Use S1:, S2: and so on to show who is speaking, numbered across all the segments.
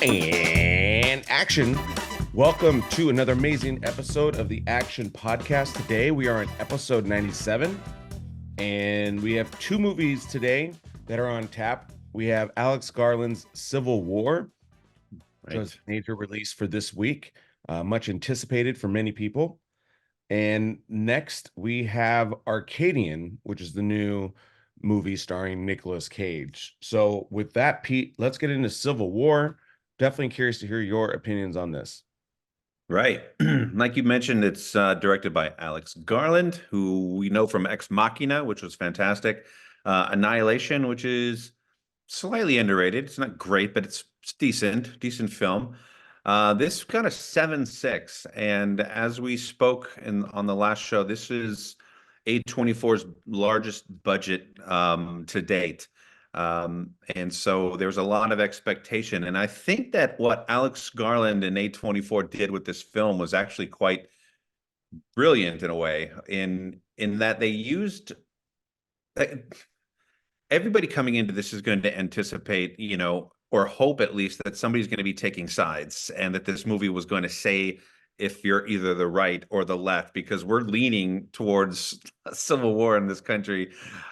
S1: And action. Welcome to another amazing episode of the Action Podcast. Today we are on episode 97, and we have two movies today that are on tap. We have Alex Garland's Civil War, which was a major release for this week, much anticipated for many people. And next we have Arcadian, which is the new movie starring Nicolas Cage. So with that, Pete, let's get into Civil War. Definitely curious to hear your opinions on this.
S2: Right. Like you mentioned, it's directed by Alex Garland, who we know from Ex Machina, which was fantastic. Annihilation, which is slightly underrated. It's not great, but it's decent film. This got a 7.6, and as we spoke on the last show, this is A24's largest budget to date. And so there's a lot of expectation. And I think that what Alex Garland and A24 did with this film was actually quite brilliant in a way, in that they used everybody coming into this is going to anticipate, or hope at least, that somebody's going to be taking sides, and that this movie was going to say if you're either the right or the left, because we're leaning towards a civil war in this country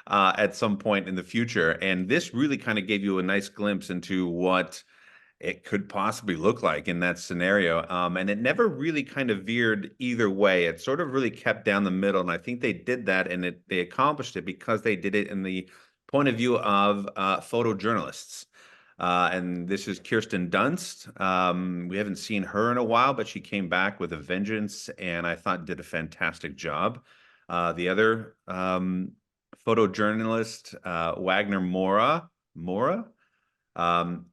S2: at some point in the future. And this really kind of gave you a nice glimpse into what it could possibly look like in that scenario. And it never really kind of veered either way. It sort of really kept down the middle. And I think they did that, and they accomplished it because they did it in the point of view of photojournalists. And this is Kirsten Dunst. We haven't seen her in a while, but she came back with a vengeance, and I thought did a fantastic job. The other photojournalist, Wagner Moira,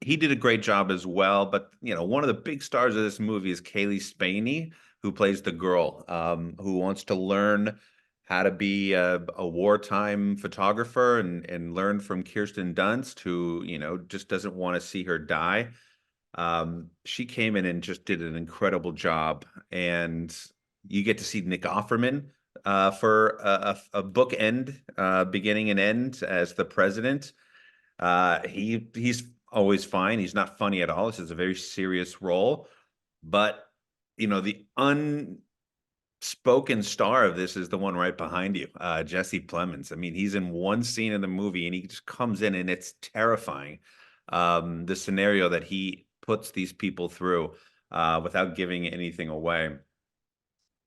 S2: he did a great job as well. But one of the big stars of this movie is Kaylee Spaney, who plays the girl who wants to learn how to be a wartime photographer and learn from Kirsten Dunst, who, just doesn't want to see her die. She came in and just did an incredible job. And you get to see Nick Offerman for a bookend, beginning and end, as the president. He's always fine. He's not funny at all. This is a very serious role. But, the unspoken star of this is the one right behind you, Jesse Plemons. I mean, he's in one scene in the movie, and he just comes in, and it's terrifying. The scenario that he puts these people through without giving anything away.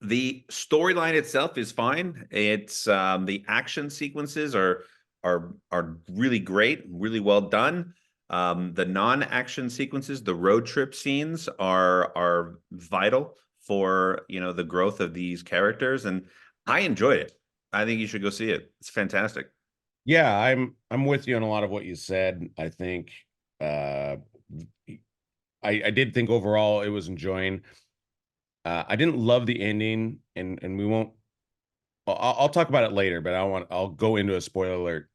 S2: The storyline itself is fine. It's the action sequences are really great, really well done. The non-action sequences, the road trip scenes, are vital for the growth of these characters, and I enjoyed it. I think you should go see it. It's fantastic.
S1: Yeah, I'm with you on a lot of what you said. I think I did think overall it was enjoying. I didn't love the ending, and we won't. I'll talk about it later, but I'll go into a spoiler alert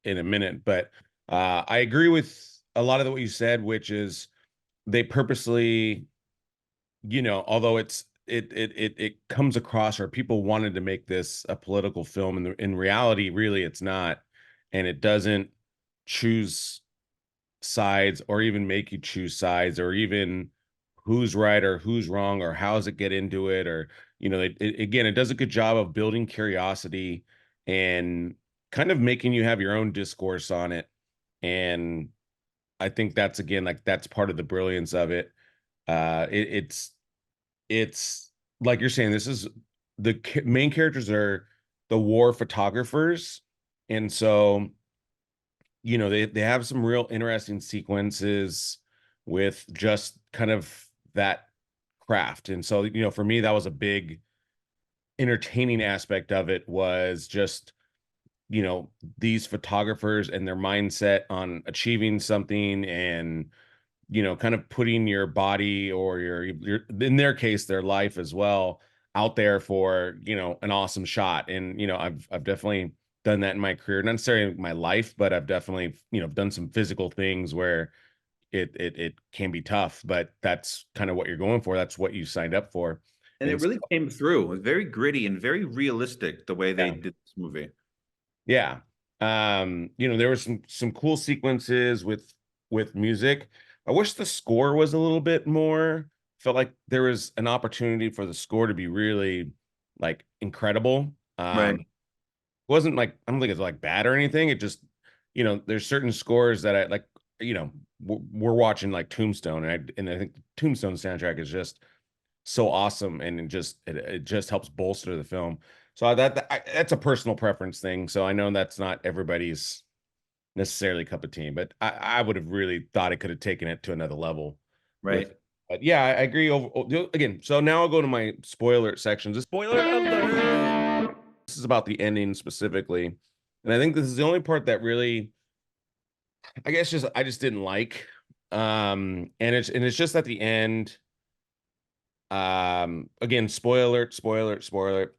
S1: in a minute. But I agree with a lot of what you said, which is they purposely, although it comes across, or people wanted to make this a political film, and in reality, really, it's not, and it doesn't choose sides, or even make you choose sides, or even who's right or who's wrong, or how does it get into it, or again, it does a good job of building curiosity and kind of making you have your own discourse on it. And I think that's, again, like, that's part of the brilliance of it. It's like you're saying, this is the main characters are the war photographers, and so they have some real interesting sequences with just kind of that craft. And so for me, that was a big entertaining aspect of it, was just these photographers and their mindset on achieving something, and kind of putting your body, or your in their case their life as well, out there for an awesome shot. And I've definitely done that in my career, not necessarily my life, but I've definitely done some physical things where it can be tough, but that's kind of what you're going for. That's what you signed up for.
S2: And it really came through. It was very gritty and very realistic, the way they did this movie.
S1: Yeah. There were some cool sequences with music. I wish the score was a little bit more. Felt like there was an opportunity for the score to be really like incredible.
S2: Right.
S1: Wasn't like I don't think it's like bad or anything. It just, there's certain scores that I like, we're watching like Tombstone, and I think the Tombstone soundtrack is just so awesome, and it just helps bolster the film. So that's a personal preference thing. So I know that's not everybody's necessarily cup of tea, but I would have really thought it could have taken it to another level with.
S2: Right.
S1: But yeah, I agree. Again, so now I'll go to my spoiler section.
S3: Spoiler alert!
S1: This is about the ending specifically, and I think this is the only part that really, I guess, just I just didn't like. And it's just at the end. Again, spoiler.
S3: Spoiler alert!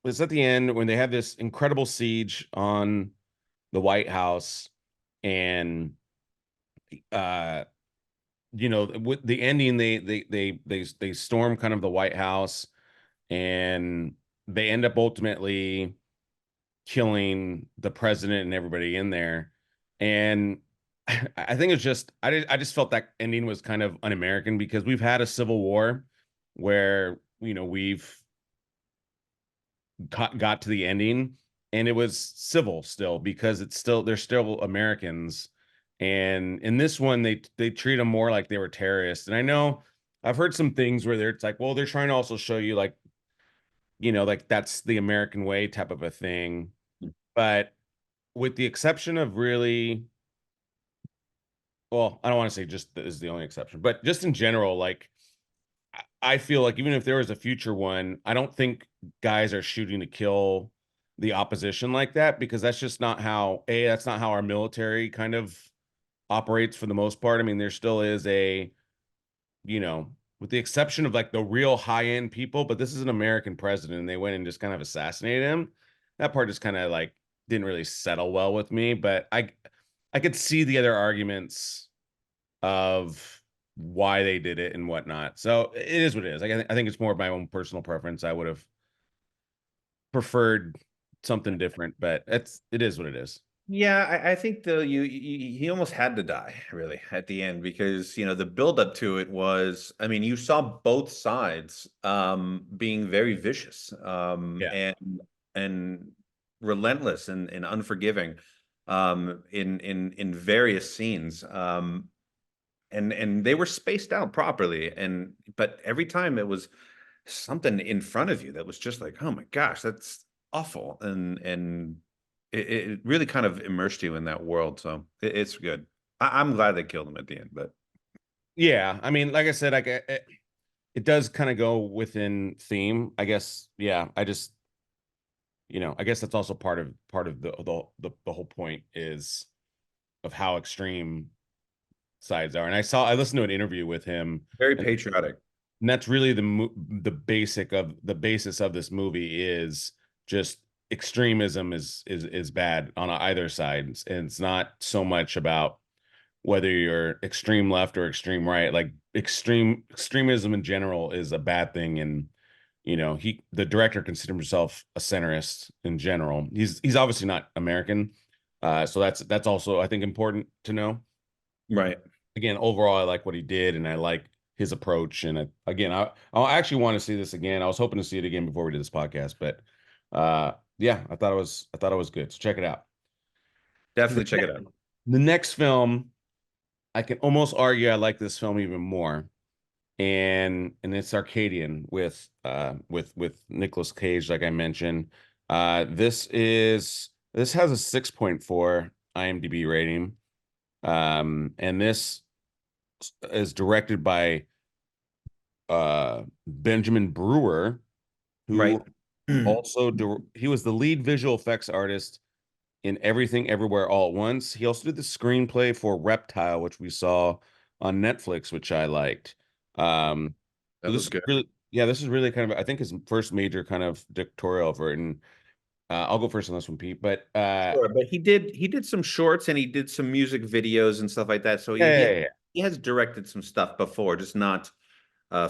S1: It's at the end when they have this incredible siege on the White House, and uh with the ending, they storm kind of the White House, and they end up ultimately killing the president and everybody in there. And I think it's just I just felt that ending was kind of un-American, because we've had a civil war where we've got to the ending, and it was civil still, because they're still Americans. And in this one, they treat them more like they were terrorists. And I know I've heard some things where it's like, well, they're trying to also show you like, like that's the American way type of a thing. But with the exception of really, well, I don't want to say just is the only exception, but just in general, like I feel like even if there was a future one, I don't think guys are shooting to kill the opposition like that, because that's not how our military kind of operates for the most part. I mean, there still is with the exception of like the real high end people, but this is an American president, and they went and just kind of assassinated him. That part just kind of like didn't really settle well with me, but I could see the other arguments of why they did it and whatnot. So it is what it is. Like, I think it's more of my own personal preference. I would have preferred something different, but it is what it is.
S2: Yeah, I think though he almost had to die really at the end, because the buildup to it was, I mean, you saw both sides being very vicious
S1: Yeah.
S2: and relentless and unforgiving in various scenes, and they were spaced out properly, but every time it was something in front of you that was just like, oh my gosh, that's awful, and it really kind of immersed you in that world. So it's good. I'm glad they killed him at the end, but
S1: Yeah, I mean, like I said, like it does kind of go within theme, I guess. Yeah, I guess that's also part of the whole point is of how extreme sides are. And I listened to an interview with him,
S2: very
S1: and
S2: patriotic.
S1: that's really the basis of this movie is just extremism is bad on either side, and it's not so much about whether you're extreme left or extreme right. Like extremism in general is a bad thing. And the director considers himself a centrist in general. He's obviously not American, so that's also, I think, important to know.
S2: Right.
S1: Again, overall, I like what he did, and I like his approach. And again, I actually want to see this again. I was hoping to see it again before we did this podcast, but yeah, I thought it was good. So check it out.
S2: Definitely check it out.
S1: The next film, I can almost argue I like this film even more, and it's Arcadian with Nicolas Cage, like I mentioned. This has a 6.4 IMDb rating. And this is directed by Benjamin Brewer,
S2: Right.
S1: who he was the lead visual effects artist in Everything Everywhere All at Once. He also did the screenplay for Reptile, which we saw on Netflix, which I liked. So
S2: That was good.
S1: this is really kind of, I think, his first major kind of directorial effort. And I'll go first on this one, Pete. But
S2: Sure, but he did some shorts, and he did some music videos and stuff like that. So
S1: yeah, yeah, yeah.
S2: he has directed some stuff before, just not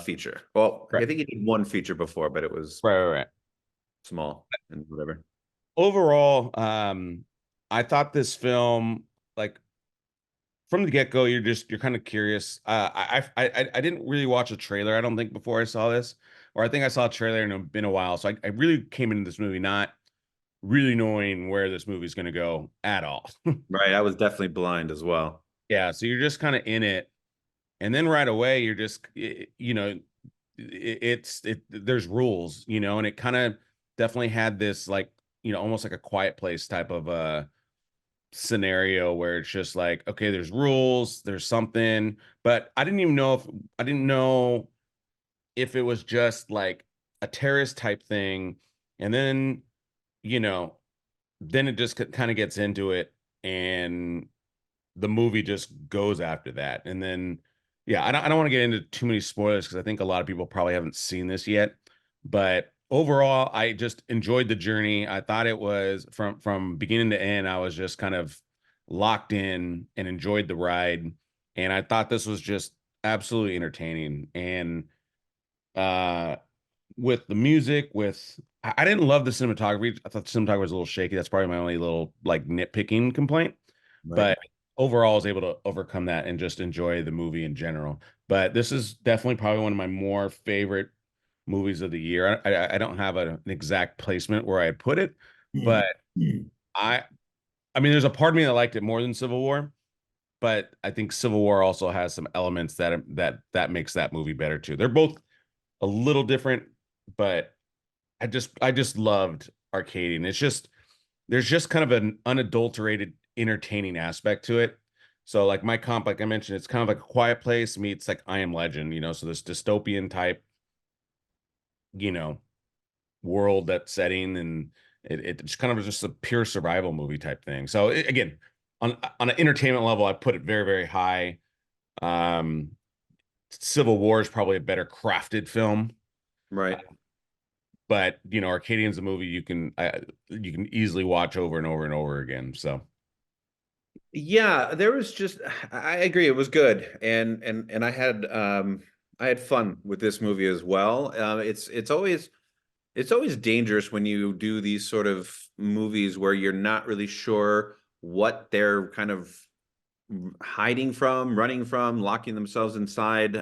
S2: feature. Well,
S1: Right,
S2: I think he did one feature before, but it was
S1: right.
S2: small and whatever.
S1: Overall, I thought this film, like, from the get-go, you're kind of curious. I didn't really watch a trailer, I don't think, before I saw this, or I think I saw a trailer and it's been a while. So I really came into this movie not really knowing where this movie's going to go at all.
S2: Right. I was definitely blind as well.
S1: Yeah, so you're just kind of in it, and then right away you're just there's rules, and it kind of definitely had this like almost like a Quiet Place type of scenario where it's just like, okay, there's rules, there's something, but I didn't know if it was just like a terrorist type thing, and then you know then it just kind of gets into it, and the movie just goes after that. And then, yeah, I don't want to get into too many spoilers because I think a lot of people probably haven't seen this yet. But overall, I just enjoyed the journey. I thought it was from beginning to end, I was just kind of locked in and enjoyed the ride. And I thought this was just absolutely entertaining. And uh with the music, I didn't love the cinematography. I thought the cinematography was a little shaky. That's probably my only little like nitpicking complaint.
S2: Right.
S1: But overall, I was able to overcome that and just enjoy the movie in general. But this is definitely probably one of my more favorite movies of the year. I don't have an exact placement where I put it, but I I mean, there's a part of me that liked it more than Civil War, but I think Civil War also has some elements that makes that movie better too. They're both a little different, but I just loved Arcadian. It's just there's just kind of an unadulterated entertaining aspect to it. So like my comp, like I mentioned, it's kind of like a Quiet Place meets like I Am Legend, so this dystopian type, you know, world, that setting, and it's kind of just a pure survival movie type thing. So again, on an entertainment level, I put it very, very high. Um, Civil War is probably a better crafted film,
S2: Right.
S1: but Arcadian's a movie you can easily watch over and over and over again. So
S2: Yeah, there was just I agree it was good and I had fun with this movie as well. It's always dangerous when you do these sort of movies where you're not really sure what they're kind of hiding from, running from, locking themselves inside.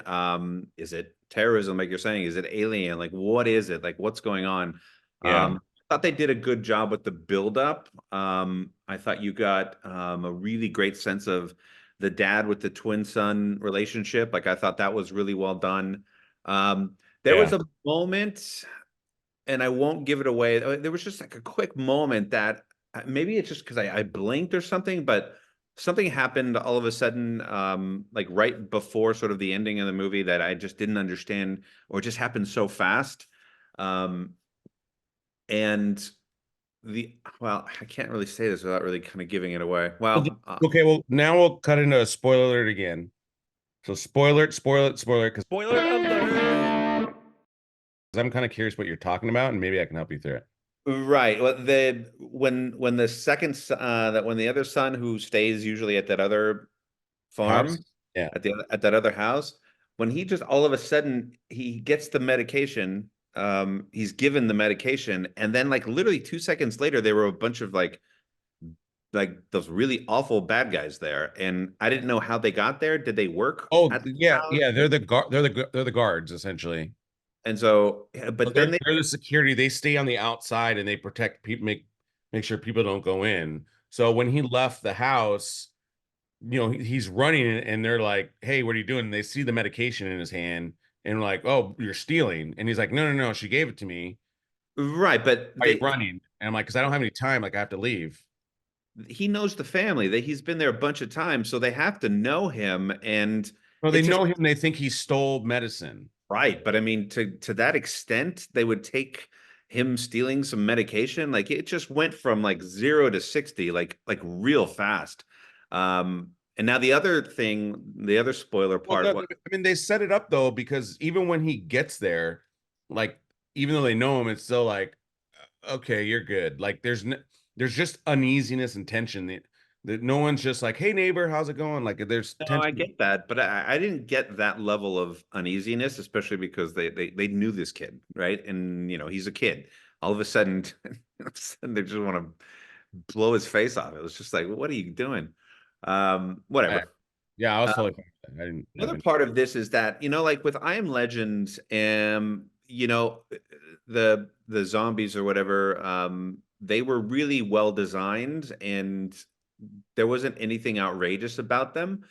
S2: Is it terrorism, like you're saying? Is it alien? Like, what is it? Like, what's going on?
S1: yeah,
S2: I thought they did a good job with the buildup. I thought you got a really great sense of the dad with the twin son relationship. Like, I thought that was really well done. There was
S1: yeah.
S2: a moment, and I won't give it away. There was just like a quick moment that maybe it's just because I blinked or something, but something happened all of a sudden, like right before sort of the ending of the movie that I just didn't understand, or it just happened so fast. Um, and well, I can't really say this without really kind of giving it away.
S1: Well, okay, well, now we'll cut into a spoiler alert again. So spoiler it, spoil it, spoiler it, because
S3: Spoiler alert!
S1: I'm kind of curious what you're talking about, and maybe I can help you through it.
S2: Right. Well, when the second that when the other son who stays usually at that other
S1: House?
S2: farm
S1: Yeah.
S2: at that other house, when he just all of a sudden he gets the medication, he's given the medication, and then like literally 2 seconds later there were a bunch of like those really awful bad guys there, and I didn't know how they got there. Did they work
S1: Oh,
S2: at the
S1: yeah,
S2: house?
S1: yeah. They're the guards essentially.
S2: And so,
S1: So
S2: but
S1: they're
S2: then they
S1: they're the security. They stay on the outside and they protect people, make sure people don't go in. So when he left the house, he's running and they're like, "Hey, what are you doing?" And they see the medication in his hand and like, "Oh, you're stealing." And he's like, "No, no, no, she gave it to me.
S2: right, but
S1: Why are you running?" And I'm like, "Because I don't have any time. Like I have to leave."
S2: he knows the family that he's been there a bunch of times, so they have to know him, and
S1: No,
S2: it
S1: they
S2: just
S1: know him. They think he stole medicine.
S2: right. But I mean, to that extent, they would take him stealing some medication. Like it just went from like 0 to 60, like real fast. And now the other thing, the other spoiler
S1: Well,
S2: part,
S1: no,
S2: what
S1: I mean, they set it up though, because even when he gets there, like, even though they know him, it's still like, okay, you're good. Like, there's just uneasiness and tension that no one's just like, hey, neighbor, how's it going? Like, there's
S2: no, I
S1: tension.
S2: get that, but I didn't get that level of uneasiness, especially because they knew this kid, right? And he's a kid. All of a sudden, they just want to blow his face off. It was just like, what are you doing?
S1: I,
S2: Whatever.
S1: Yeah, I was totally fine with that. I didn't.
S2: Another part of this is that, like with I Am Legend, the zombies or whatever, they were really well designed and there wasn't anything outrageous about them.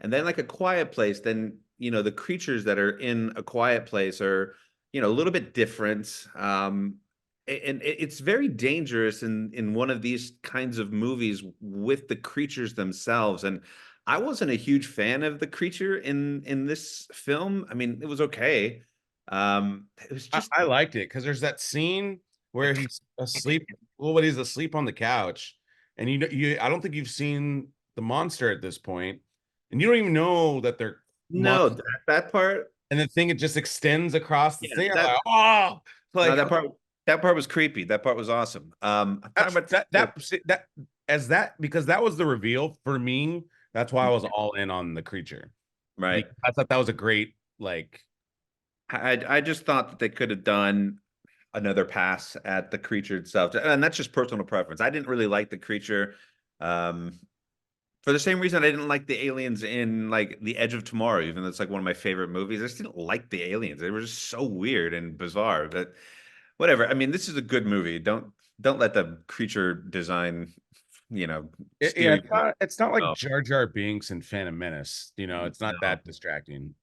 S2: And then like A Quiet Place, then the creatures that are in A Quiet Place are, a little bit different. And it's very dangerous in one of these kinds of movies with the creatures themselves. And I wasn't a huge fan of the creature in this film. I mean, it was okay. It was just
S1: I liked it because there's that scene where he's asleep. Well, when he's asleep on the couch, and I don't think you've seen the monster at this point, and you don't even know that they're
S2: no
S1: monsters.
S2: that part.
S1: And the thing it just extends across the
S2: Yeah,
S1: thing. I'm
S2: that,
S1: like, oh, like
S2: no, that part was creepy. That part was awesome. I'm talking about
S1: because that was the reveal for me. That's why I was all in on the creature.
S2: right.
S1: I thought that was a great
S2: I just thought that they could have done another pass at the creature itself, and that's just personal preference. I didn't really like the creature, for the same reason I didn't like the aliens in like The Edge of Tomorrow, even though it's like one of my favorite movies. I just didn't like the aliens. They were just so weird and bizarre. But whatever. I mean, this is a good movie. Don't let the creature design, steer you.
S1: it's not like
S2: Oh.
S1: Jar Jar Binks and Phantom Menace. It's not that distracting.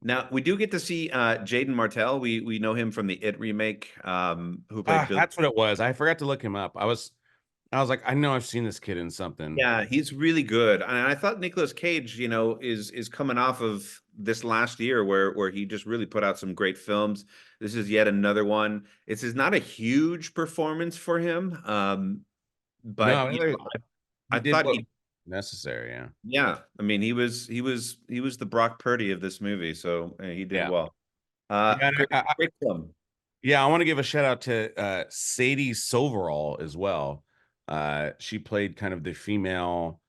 S2: Now we do get to see Jaden Martell. We know him from the It remake, who played Bill.
S1: That's what it was. I forgot to look him up. I was like, I know I've seen this kid in something.
S2: Yeah, he's really good. And I thought Nicolas Cage, is coming off of this last year where he just really put out some great films. This is yet another one. This is not a huge performance for him. But
S1: No,
S2: I thought he
S1: necessary, yeah.
S2: Yeah, I mean, he was the Brock Purdy of this movie, so he did well. Great film.
S1: Yeah, I want to give a shout out to Sadie Soverall as well. She played kind of the female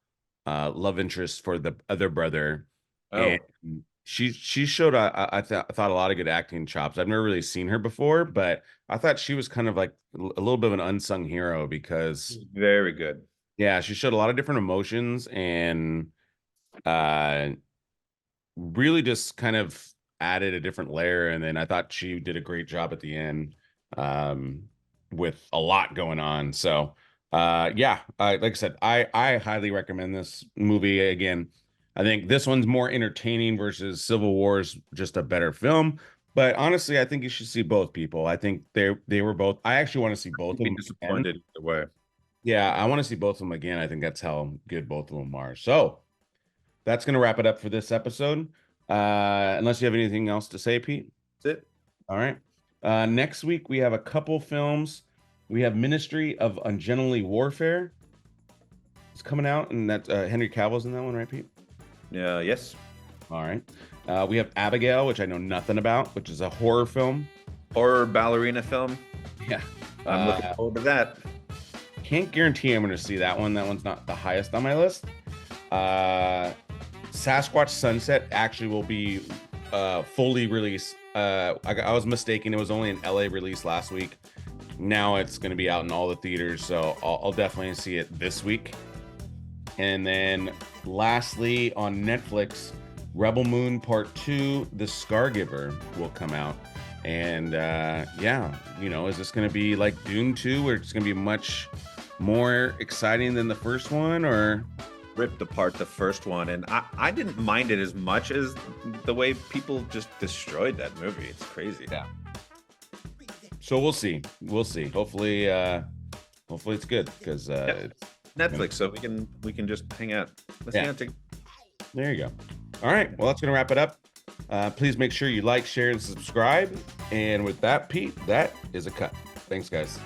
S1: love interest for the other brother. And she showed I thought a lot of good acting chops. I've never really seen her before, but I thought she was kind of like a little bit of an unsung hero because
S2: very good.
S1: Yeah, she showed a lot of different emotions and really just kind of added a different layer. And then I thought she did a great job at the end with a lot going on. So yeah, like I said, I highly recommend this movie. Again, I think this one's more entertaining versus Civil War's just a better film. But honestly, I think you should see both, people. I think they were both. I actually want to see both of them.
S2: Disappointed either way.
S1: Yeah, I want to see both of them again. I think that's how good both of them are. So that's going to wrap it up for this episode. Unless you have anything else to say, Pete.
S2: That's it.
S1: All right. Next week, we have a couple films. We have Ministry of Ungently Warfare. It's coming out, and that's Henry Cavill's in that one, right, Pete?
S2: Yeah, yes.
S1: All right. We have Abigail, which I know nothing about, which is a horror film.
S2: Horror ballerina film.
S1: Yeah.
S2: I'm looking forward to that.
S1: Can't guarantee I'm going to see that one. That one's not the highest on my list. Sasquatch Sunset actually will be fully released. I was mistaken. It was only an LA release last week. Now it's going to be out in all the theaters, so I'll definitely see it this week. And then lastly, on Netflix, Rebel Moon Part 2, The Scargiver will come out. And yeah, is this going to be like Dune 2, where it's going to be much more exciting than the first one, or
S2: ripped apart the first one? And I didn't mind it as much as the way people just destroyed that movie. It's crazy.
S1: Yeah. So we'll see. Hopefully it's good because it's
S2: Netflix, so we can just hang out. Let's hang out.
S1: There you go. All right. Well, that's gonna wrap it up. Please make sure you like, share, and subscribe. And with that, Pete, that is a cut. Thanks, guys.